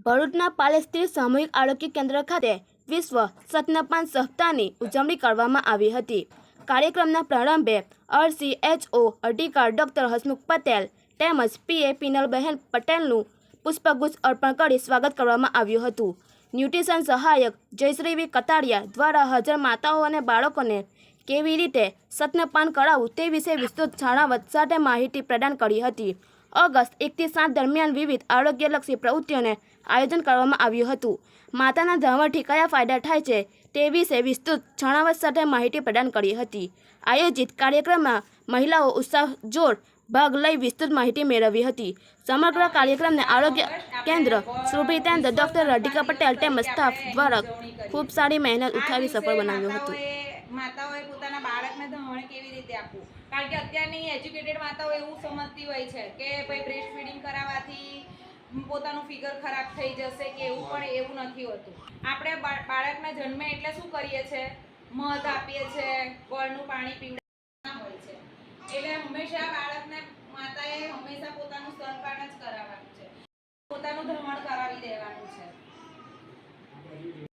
ભરૂચના પાલેસ્તીન સામૂહિક આરોગ્ય કેન્દ્ર ખાતે વિશ્વ સ્તનપાન સપ્તાહની ઉજવણી કરવામાં આવી હતી। કાર્યક્રમના પ્રારંભે RCHO અધિકારી ડોક્ટર હસમુખ પટેલ તેમજ PA પિનલબહેન પટેલનું પુષ્પગુચ્છ અર્પણ કરી સ્વાગત કરવામાં આવ્યું હતું। ન્યુટ્રિશન સહાયક જયશ્રી વી કતારિયા દ્વારા હાજર માતાઓ અને બાળકોને કેવી રીતે સ્તનપાન કરાવવું તે વિશે વિસ્તૃત છણાવટ સાથે માહિતી પ્રદાન કરી હતી। ઓગસ્ટ 1 થી 7 દરમિયાન વિવિધ આરોગ્યલક્ષી પ્રવૃત્તિઓને આયોજન કરવામાં આવ્યું હતું। માતાના ધાવણથી કયા ફાયદા થાય છે તે વિશે વિસ્તૃત છણાવટ સાથે માહિતી પ્રદાન કરી હતી। આયોજિત કાર્યક્રમમાં મહિલાઓ ઉત્સાહજોર ભાગ લઈ વિસ્તૃત માહિતી મેળવી હતી। સમગ્ર કાર્યક્રમને આરોગ્ય કેન્દ્ર સુપ્રિન્ટેન્ડન્ટ ડોક્ટર રાધિકા પટેલ તેમજ સ્ટાફ દ્વારા ખૂબ સારી મહેનત ઉઠાવી સફળ બનાવ્યું હતું। માતાઓએ પોતાના બાળકને ધાવણ કેવી રીતે આપવું, કારણ કે અત્યારની એજ્યુકેટેડ માતાઓ એવું સમજતી હોય છે કે ભાઈ બ્રેસ્ટ ફીડિંગ કરાવવાથી પોતાનું ફિગર ખરાબ થઈ જશે કે એવું નથી હોતું। આપણે બાળકના જન્મે એટલે શું કરીએ છીએ, મધ આપીએ છીએ, ગોળનું પાણી પીવડાવવાના હોય છે, એટલે હંમેશા બાળકને માતાએ હંમેશા પોતાનું સ્તનપાન જ કરાવવાનું છે, પોતાનું ધાવણ કરાવી દેવાનું છે।